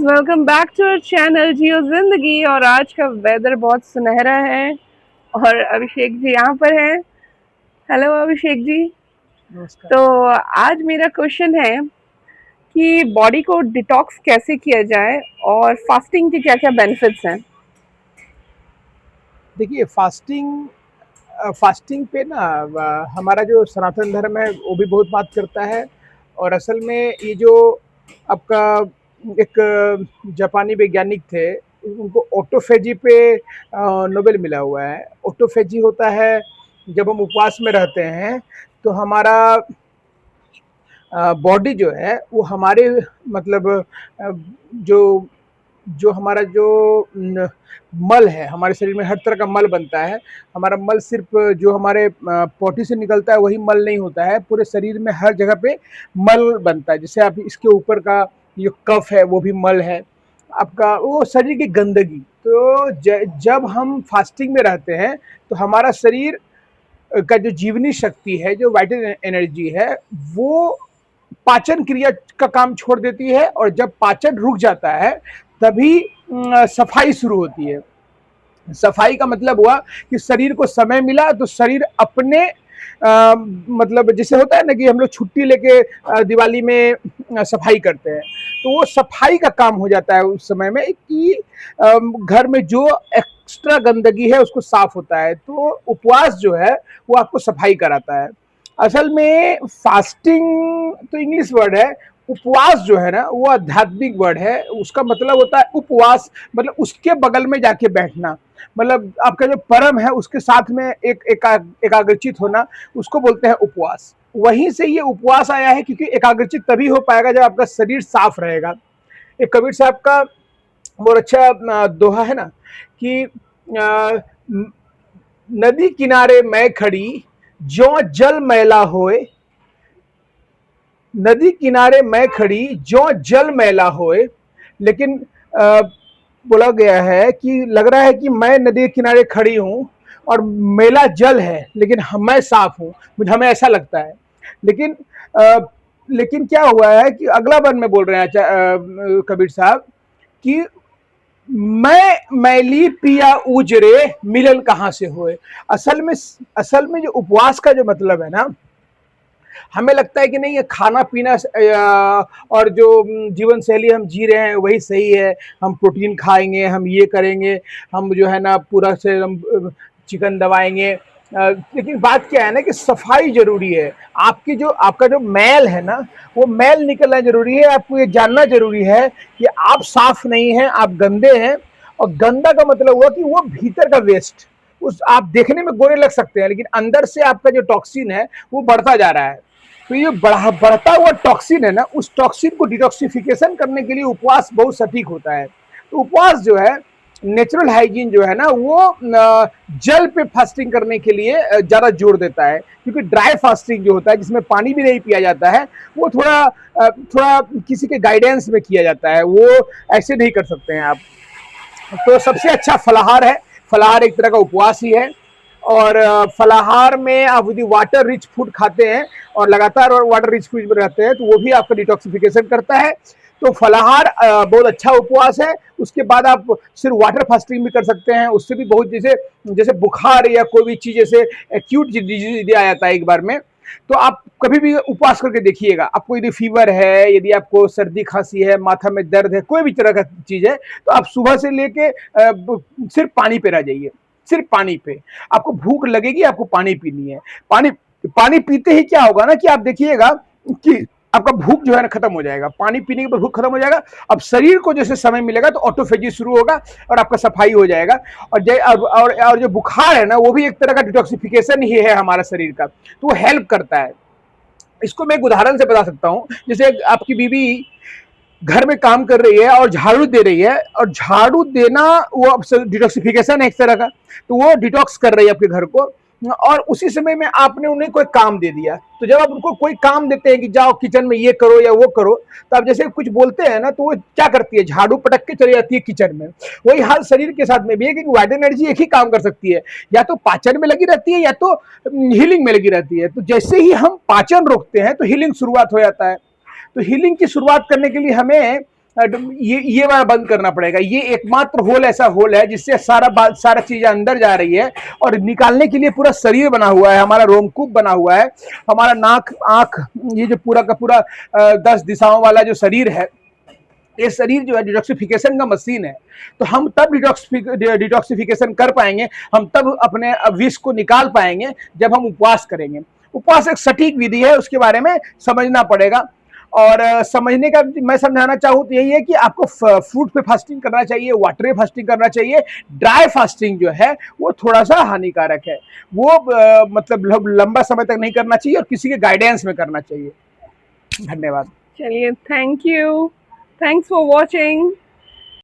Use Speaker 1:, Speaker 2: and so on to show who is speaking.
Speaker 1: Welcome back to our channel Jiyo Zindagi. और आज का वेदर बहुत सुनहरा है और अभिषेक जी यहाँ पर हैं। हेलो अभिषेक जी।
Speaker 2: नमस्कार।
Speaker 1: तो आज मेरा क्वेश्चन है कि बॉडी को डिटॉक्स कैसे किया जाए और फास्टिंग के क्या क्या बेनिफिट्स हैं।
Speaker 2: देखिए फास्टिंग पे ना हमारा जो सनातन धर्म है वो भी बहुत बात करता है। और असल में ये जो आपका एक जापानी वैज्ञानिक थे, उनको ऑटोफेजी पे नोबेल मिला हुआ है। ऑटोफेजी होता है जब हम उपवास में रहते हैं तो हमारा बॉडी जो है वो हमारे मतलब जो जो हमारा जो मल है, हमारे शरीर में हर तरह का मल बनता है। हमारा मल सिर्फ जो हमारे पोटी से निकलता है वही मल नहीं होता है, पूरे शरीर में हर जगह पे मल बनता है। जैसे आप इसके ऊपर का जो कफ है वो भी मल है आपका, वो शरीर की गंदगी। तो जब हम फास्टिंग में रहते हैं तो हमारा शरीर का जो जीवनी शक्ति है, जो वाइटल एनर्जी है, वो पाचन क्रिया का काम छोड़ देती है। और जब पाचन रुक जाता है तभी सफाई शुरू होती है। सफाई का मतलब हुआ कि शरीर को समय मिला तो शरीर अपने मतलब जैसे होता है ना कि हम लोग छुट्टी लेके दिवाली में सफाई करते हैं, तो वो सफाई का काम हो जाता है उस समय में कि घर में जो एक्स्ट्रा गंदगी है उसको साफ होता है। तो उपवास जो है वो आपको सफाई कराता है। असल में फास्टिंग तो इंग्लिश वर्ड है, उपवास जो है ना वो आध्यात्मिक वर्ड है। उसका मतलब होता है उपवास, मतलब उसके बगल में जाके बैठना, मतलब आपका जो परम है उसके साथ में एकाग्रचित होना, उसको बोलते हैं उपवास। वहीं से ये उपवास आया है, क्योंकि एकाग्रचित तभी हो पाएगा जब आपका शरीर साफ रहेगा। एक कबीर साहब का बहुत अच्छा दोहा है ना कि नदी किनारे मैं खड़ी ज्यों जल मैला होए, नदी किनारे मैं खड़ी ज्यों जल मैला होए। लेकिन बोला गया है कि लग रहा है कि मैं नदी के किनारे खड़ी हूँ और मेला जल है, लेकिन मैं साफ हूँ, मुझे हमें ऐसा लगता है। लेकिन आ, लेकिन क्या हुआ है कि अगला बार में बोल रहे हैं कबीर साहब कि मैं मैली पिया उजरे मिलन कहाँ से होए। असल में जो उपवास का जो मतलब है ना, हमें लगता है कि नहीं ये खाना पीना और जो जीवन शैली हम जी रहे हैं वही सही है, हम प्रोटीन खाएंगे, हम ये करेंगे, हम जो है ना पूरा से हम चिकन दबाएंगे। लेकिन बात क्या है ना कि सफाई जरूरी है। आपका जो मैल है ना, वो मैल निकलना जरूरी है। आपको ये जानना जरूरी है कि आप साफ नहीं हैं, आप गंदे हैं। और गंदा का मतलब हुआ कि वो भीतर का वेस्ट, उस आप देखने में गोरे लग सकते हैं लेकिन अंदर से आपका जो टॉक्सिन है वो बढ़ता जा रहा है। तो ये बढ़ता हुआ टॉक्सिन है ना, उस टॉक्सिन को डिटॉक्सिफिकेशन करने के लिए उपवास बहुत सटीक होता है। तो उपवास जो है, नेचुरल हाइजीन जो है ना, वो जल पे फास्टिंग करने के लिए ज़्यादा जोर देता है। क्योंकि ड्राई फास्टिंग जो होता है जिसमें पानी भी नहीं पिया जाता है, वो थोड़ा किसी के गाइडेंस में किया जाता है, वो ऐसे नहीं कर सकते हैं आप। तो सबसे अच्छा फलाहार है। फलाहार एक तरह का उपवास ही है। और फलाहार में आप यदि वाटर रिच फूड खाते हैं और लगातार और वाटर रिच फूड में रहते हैं तो वो भी आपका डिटॉक्सिफिकेशन करता है। तो फलाहार बहुत अच्छा उपवास है। उसके बाद आप सिर्फ वाटर फास्टिंग भी कर सकते हैं, उससे भी बहुत, जैसे जैसे बुखार या कोई भी चीज़ जैसे एक्यूट डिजीज यदि आ जाता है एक बार में, तो आप कभी भी उपवास करके देखिएगा। आपको यदि फीवर है, यदि आपको सर्दी खांसी है, माथा में दर्द है, कोई भी तरह का चीज़ है, तो आप सुबह से लेके सिर्फ पानी पे रह जाइए, सिर्फ पानी पे। आपको भूख लगेगी, आपको पानी पीनी है। पानी पानी पीते ही क्या होगा ना कि आप देखिएगा कि आपका भूख जो है ना खत्म हो जाएगा। पानी पीने के बाद भूख खत्म हो जाएगा। अब शरीर को जैसे समय मिलेगा तो ऑटोफेजी शुरू होगा और आपका सफाई हो जाएगा। और जो बुखार है ना, वो भी एक तरह का डिटॉक्सिफिकेशन ही है हमारा शरीर का, तो वो हेल्प करता है। इसको मैं एक उदाहरण से बता सकता हूँ। जैसे आपकी बीवी घर में काम कर रही है और झाड़ू दे रही है, और झाड़ू देना वो डिटॉक्सिफिकेशन है एक तरह का। तो वो डिटॉक्स कर रही है आपके घर को, और उसी समय में आपने उन्हें कोई काम दे दिया। तो जब आप उनको कोई काम देते हैं कि जाओ किचन में ये करो या वो करो, तो आप जैसे कुछ बोलते हैं ना, तो वो क्या करती है, झाड़ू पटक के चली जाती है किचन में। वही हाल शरीर के साथ में भी है कि वाइट एनर्जी एक ही काम कर सकती है, या तो पाचन में लगी रहती है या तो हीलिंग में लगी रहती है। तो जैसे ही हम पाचन रोकते हैं तो हीलिंग शुरुआत हो जाता है। तो हीलिंग की शुरुआत करने के लिए हमें ये वाला बंद करना पड़ेगा। ये एकमात्र होल ऐसा होल है जिससे सारा चीज अंदर जा रही है, और निकालने के लिए पूरा शरीर बना हुआ है, हमारा रोमकूप बना हुआ है, हमारा नाक, आंख, ये जो पूरा का पूरा 10 दिशाओं वाला जो शरीर है, ये शरीर जो है डिटॉक्सिफिकेशन का मशीन है। तो हम तब डिटॉक्सिफिकेशन कर पाएंगे, हम तब अपने विष को निकाल पाएंगे जब हम उपवास करेंगे। उपवास एक सटीक विधि है, उसके बारे में समझना पड़ेगा। और समझने का मैं समझाना चाहूँ तो यही है कि आपको फ्रूट पे फास्टिंग करना चाहिए, वाटर पे फास्टिंग करना चाहिए। ड्राई फास्टिंग जो है वो थोड़ा सा हानिकारक है, वो मतलब लंबा समय तक नहीं करना चाहिए और किसी के गाइडेंस में करना चाहिए। धन्यवाद।
Speaker 1: चलिए, thank you, thanks for watching.